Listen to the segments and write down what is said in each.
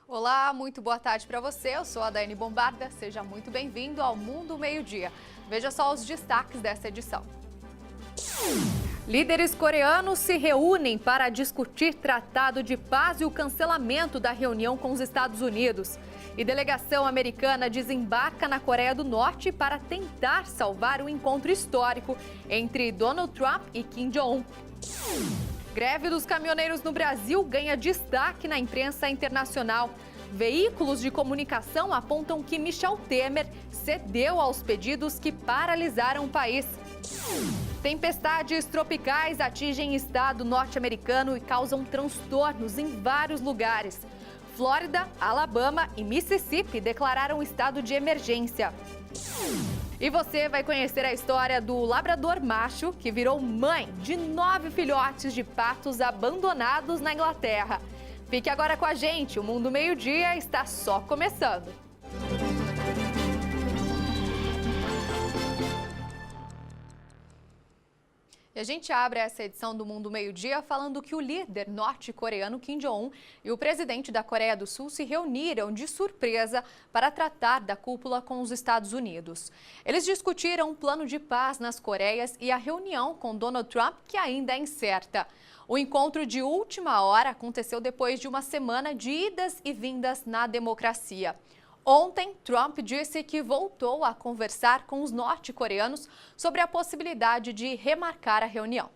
Olá, muito boa tarde para você. Eu sou a Daiane Bombarda. Seja muito bem-vindo ao Mundo Meio-Dia. Veja só os destaques dessa edição. Líderes coreanos se reúnem para discutir tratado de paz e o cancelamento da reunião com os Estados Unidos. E delegação americana desembarca na Coreia do Norte para tentar salvar o encontro histórico entre Donald Trump e Kim Jong-un. Greve dos caminhoneiros no Brasil ganha destaque na imprensa internacional. Veículos de comunicação apontam que Michel Temer cedeu aos pedidos que paralisaram o país. Tempestades tropicais atingem estado norte-americano e causam transtornos em vários lugares. Flórida, Alabama e Mississippi declararam estado de emergência. E você vai conhecer a história do labrador macho que virou mãe de 9 filhotes de patos abandonados na Inglaterra. Fique agora com a gente, o Mundo Meio-Dia está só começando. E a gente abre essa edição do Mundo Meio-Dia falando que o líder norte-coreano Kim Jong-un e o presidente da Coreia do Sul se reuniram de surpresa para tratar da cúpula com os Estados Unidos. Eles discutiram um plano de paz nas Coreias e a reunião com Donald Trump, que ainda é incerta. O encontro de última hora aconteceu depois de uma semana de idas e vindas na democracia. Ontem, Trump disse que voltou a conversar com os norte-coreanos sobre a possibilidade de remarcar a reunião.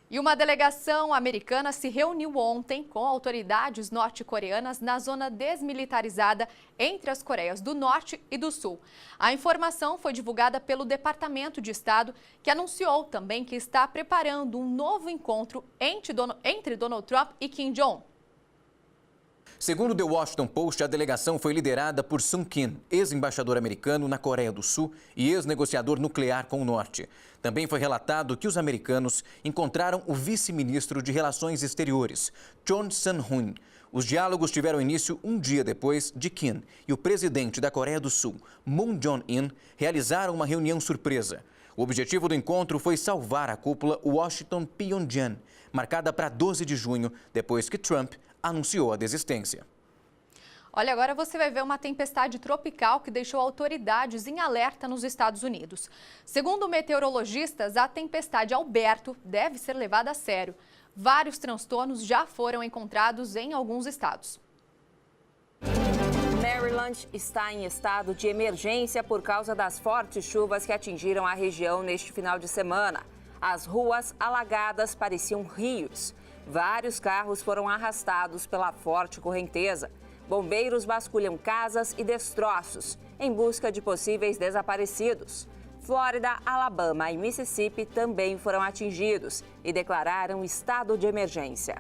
E uma delegação americana se reuniu ontem com autoridades norte-coreanas na zona desmilitarizada entre as Coreias do Norte e do Sul. A informação foi divulgada pelo Departamento de Estado, que anunciou também que está preparando um novo encontro entre Donald Trump e Kim Jong-un. Segundo The Washington Post, a delegação foi liderada por Sung Kim, ex-embaixador americano na Coreia do Sul e ex-negociador nuclear com o Norte. Também foi relatado que os americanos encontraram o vice-ministro de Relações Exteriores, Chon Sang-hun. Os diálogos tiveram início um dia depois de Kim e o presidente da Coreia do Sul, Moon Jae-in, realizaram uma reunião surpresa. O objetivo do encontro foi salvar a cúpula Washington-Pyongyang, marcada para 12 de junho, depois que Trump anunciou a desistência. Olha, agora você vai ver uma tempestade tropical que deixou autoridades em alerta nos Estados Unidos. Segundo meteorologistas, a tempestade Alberto deve ser levada a sério. Vários transtornos já foram encontrados em alguns estados. Maryland está em estado de emergência por causa das fortes chuvas que atingiram a região neste final de semana. As ruas alagadas pareciam rios. Vários carros foram arrastados pela forte correnteza. Bombeiros vasculham casas e destroços em busca de possíveis desaparecidos. Flórida, Alabama e Mississippi também foram atingidos e declararam estado de emergência.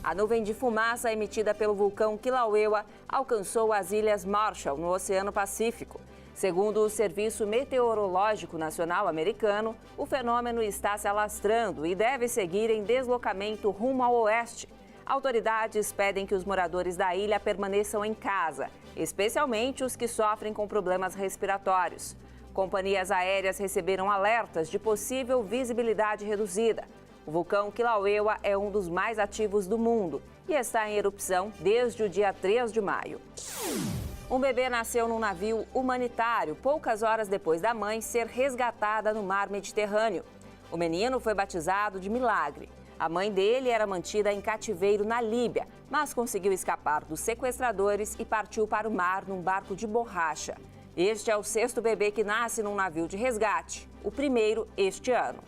A nuvem de fumaça emitida pelo vulcão Kilauea alcançou as Ilhas Marshall, no Oceano Pacífico. Segundo o Serviço Meteorológico Nacional americano, o fenômeno está se alastrando e deve seguir em deslocamento rumo ao oeste. Autoridades pedem que os moradores da ilha permaneçam em casa, especialmente os que sofrem com problemas respiratórios. Companhias aéreas receberam alertas de possível visibilidade reduzida. O vulcão Kilauea é um dos mais ativos do mundo e está em erupção desde o dia 3 de maio. Um bebê nasceu num navio humanitário poucas horas depois da mãe ser resgatada no mar Mediterrâneo. O menino foi batizado de Milagre. A mãe dele era mantida em cativeiro na Líbia, mas conseguiu escapar dos sequestradores e partiu para o mar num barco de borracha. Este é o 6º bebê que nasce num navio de resgate, o primeiro este ano.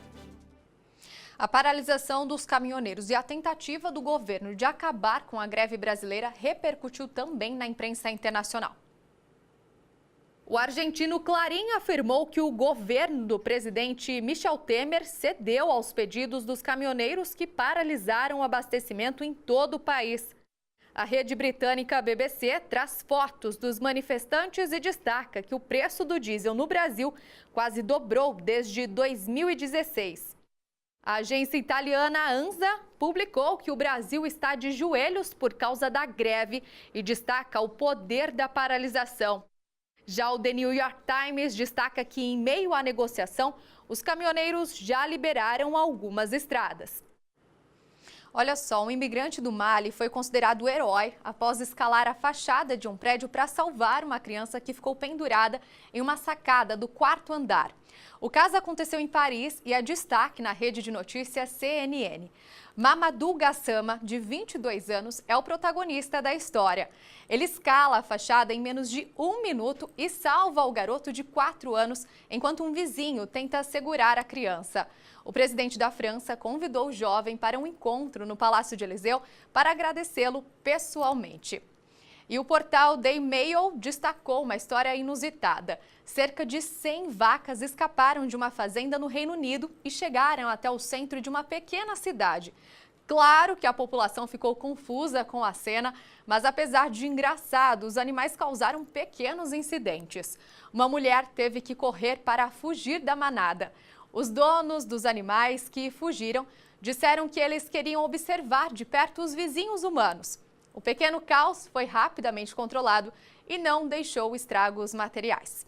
A paralisação dos caminhoneiros e a tentativa do governo de acabar com a greve brasileira repercutiu também na imprensa internacional. O argentino Clarín afirmou que o governo do presidente Michel Temer cedeu aos pedidos dos caminhoneiros que paralisaram o abastecimento em todo o país. A rede britânica BBC traz fotos dos manifestantes e destaca que o preço do diesel no Brasil quase dobrou desde 2016. A agência italiana ANSA publicou que o Brasil está de joelhos por causa da greve e destaca o poder da paralisação. Já o The New York Times destaca que, em meio à negociação, os caminhoneiros já liberaram algumas estradas. Olha só, um imigrante do Mali foi considerado herói após escalar a fachada de um prédio para salvar uma criança que ficou pendurada em uma sacada do 4º andar. O caso aconteceu em Paris e é destaque na rede de notícias CNN. Mamadou Gassama, de 22 anos, é o protagonista da história. Ele escala a fachada em menos de 1 minuto e salva o garoto de 4 anos, enquanto um vizinho tenta segurar a criança. O presidente da França convidou o jovem para um encontro no Palácio de Elyseu para agradecê-lo pessoalmente. E o portal The Mail destacou uma história inusitada. Cerca de 100 vacas escaparam de uma fazenda no Reino Unido e chegaram até o centro de uma pequena cidade. Claro que a população ficou confusa com a cena, mas apesar de engraçado, os animais causaram pequenos incidentes. Uma mulher teve que correr para fugir da manada. Os donos dos animais que fugiram disseram que eles queriam observar de perto os vizinhos humanos. O pequeno caos foi rapidamente controlado e não deixou estragos materiais.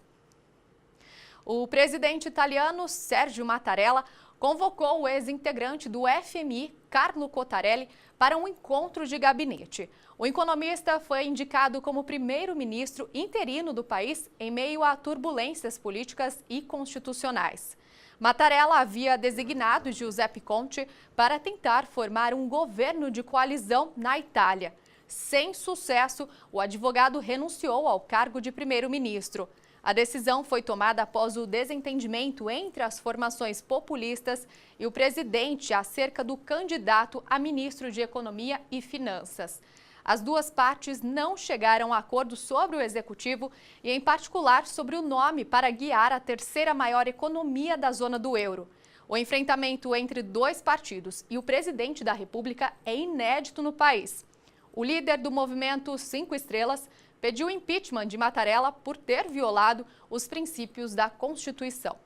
O presidente italiano Sergio Mattarella convocou o ex-integrante do FMI, Carlo Cottarelli, para um encontro de gabinete. O economista foi indicado como primeiro-ministro interino do país em meio a turbulências políticas e constitucionais. Mattarella havia designado Giuseppe Conte para tentar formar um governo de coalizão na Itália. Sem sucesso, o advogado renunciou ao cargo de primeiro-ministro. A decisão foi tomada após o desentendimento entre as formações populistas e o presidente acerca do candidato a ministro de Economia e Finanças. As duas partes não chegaram a acordo sobre o executivo e, em particular, sobre o nome para guiar a terceira maior economia da zona do euro. O enfrentamento entre dois partidos e o presidente da República é inédito no país. O líder do movimento 5 Estrelas pediu o impeachment de Mattarella por ter violado os princípios da Constituição.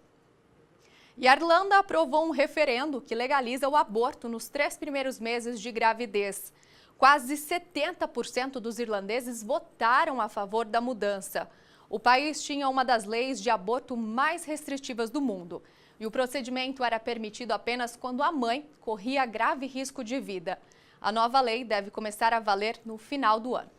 E a Irlanda aprovou um referendo que legaliza o aborto nos 3 primeiros meses de gravidez. Quase 70% dos irlandeses votaram a favor da mudança. O país tinha uma das leis de aborto mais restritivas do mundo. E o procedimento era permitido apenas quando a mãe corria grave risco de vida. A nova lei deve começar a valer no final do ano.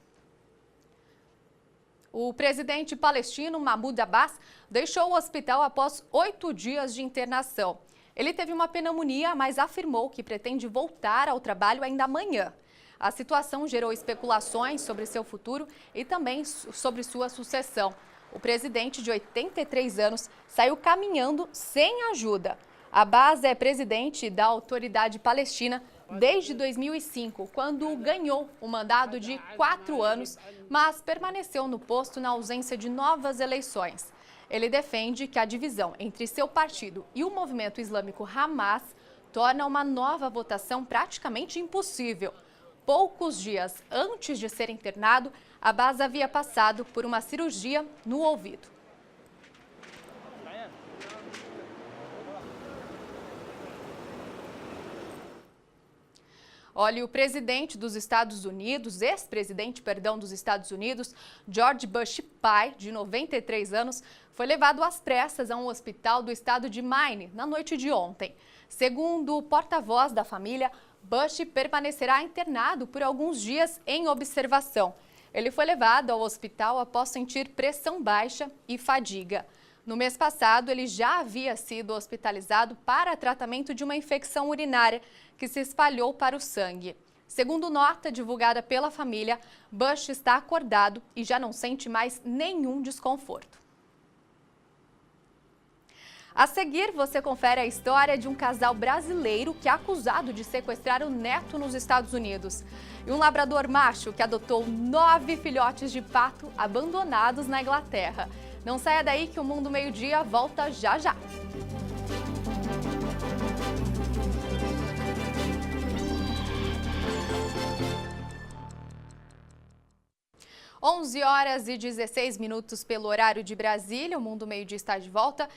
O presidente palestino Mahmoud Abbas deixou o hospital após 8 dias de internação. Ele teve uma pneumonia, mas afirmou que pretende voltar ao trabalho ainda amanhã. A situação gerou especulações sobre seu futuro e também sobre sua sucessão. O presidente, de 83 anos, saiu caminhando sem ajuda. Abbas é presidente da Autoridade Palestina desde 2005, quando ganhou um mandato de 4 anos, mas permaneceu no posto na ausência de novas eleições. Ele defende que a divisão entre seu partido e o movimento islâmico Hamas torna uma nova votação praticamente impossível. Poucos dias antes de ser internado, Abbas havia passado por uma cirurgia no ouvido. Olha, o presidente dos Estados Unidos, ex-presidente dos Estados Unidos, George Bush pai, de 93 anos, foi levado às pressas a um hospital do estado de Maine na noite de ontem. Segundo o porta-voz da família, Bush permanecerá internado por alguns dias em observação. Ele foi levado ao hospital após sentir pressão baixa e fadiga. No mês passado, ele já havia sido hospitalizado para tratamento de uma infecção urinária que se espalhou para o sangue. Segundo nota divulgada pela família, Bush está acordado e já não sente mais nenhum desconforto. A seguir, você confere a história de um casal brasileiro que é acusado de sequestrar o neto nos Estados Unidos. E um labrador macho que adotou 9 filhotes de pato abandonados na Inglaterra. Não saia daí que o Mundo Meio-Dia volta já já. (11h16) pelo horário de Brasília, o Mundo Meio-Dia está de volta.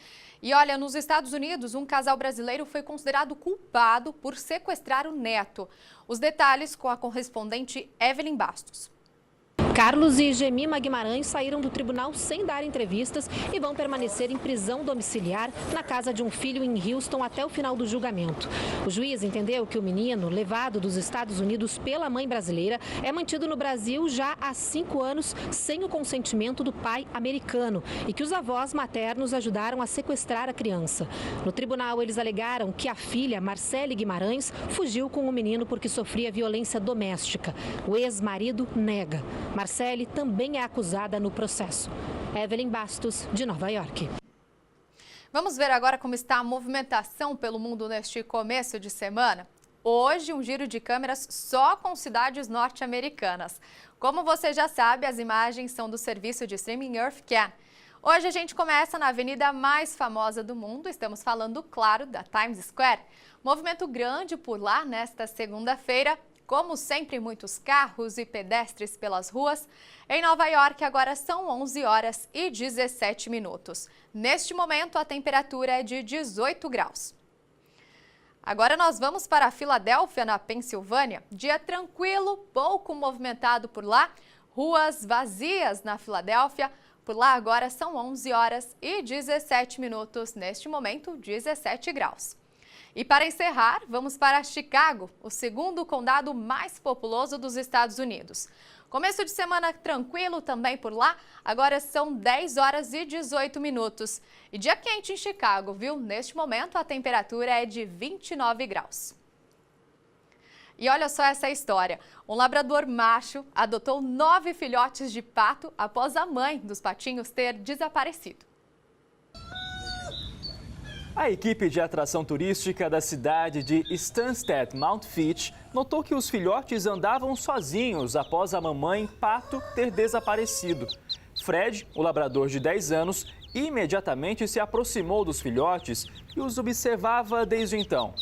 E olha, nos Estados Unidos, um casal brasileiro foi considerado culpado por sequestrar o neto. Os detalhes com a correspondente Evelyn Bastos. Carlos e Gemima Guimarães saíram do tribunal sem dar entrevistas e vão permanecer em prisão domiciliar na casa de um filho em Houston até o final do julgamento. O juiz entendeu que o menino, levado dos Estados Unidos pela mãe brasileira, é mantido no Brasil já há 5 anos sem o consentimento do pai americano e que os avós maternos ajudaram a sequestrar a criança. No tribunal, eles alegaram que a filha, Marcele Guimarães, fugiu com o menino porque sofria violência doméstica. O ex-marido nega. Marcele também é acusada no processo. Evelyn Bastos, de Nova York. Vamos ver agora como está a movimentação pelo mundo neste começo de semana. Hoje, um giro de câmeras só com cidades norte-americanas. Como você já sabe, as imagens são do serviço de streaming Earthcan. Hoje a gente começa na avenida mais famosa do mundo, estamos falando, claro, da Times Square. Movimento grande por lá nesta segunda-feira. Como sempre, muitos carros e pedestres pelas ruas. Em Nova York, agora são 11 horas e 17 minutos. Neste momento, a temperatura é de 18 graus. Agora nós vamos para a Filadélfia, na Pensilvânia. Dia tranquilo, pouco movimentado por lá. Ruas vazias na Filadélfia. Por lá agora são 11 horas e 17 minutos. Neste momento, 17 graus. E para encerrar, vamos para Chicago, o segundo condado mais populoso dos Estados Unidos. Começo de semana tranquilo também por lá, agora são 10 horas e 18 minutos. E dia quente em Chicago, viu? Neste momento a temperatura é de 29 graus. E olha só essa história, um labrador macho adotou 9 filhotes de pato após a mãe dos patinhos ter desaparecido. A equipe de atração turística da cidade de Stansted Mount Fitch notou que os filhotes andavam sozinhos após a mamãe pato ter desaparecido. Fred, o labrador de 10 anos, imediatamente se aproximou dos filhotes e os observava desde então.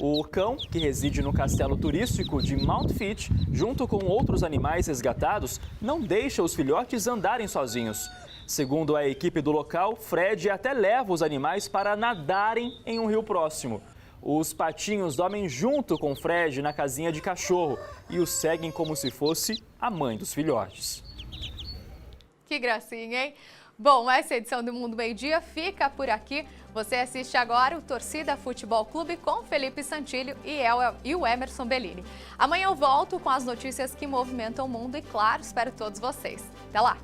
O cão, que reside no castelo turístico de Mount Fitch, junto com outros animais resgatados, não deixa os filhotes andarem sozinhos. Segundo a equipe do local, Fred até leva os animais para nadarem em um rio próximo. Os patinhos dormem junto com Fred na casinha de cachorro e o seguem como se fosse a mãe dos filhotes. Que gracinha, hein? Bom, essa edição do Mundo Meio-Dia fica por aqui. Você assiste agora o Torcida Futebol Clube com Felipe Santillo e o Emerson Bellini. Amanhã eu volto com as notícias que movimentam o mundo e, claro, espero todos vocês. Até lá!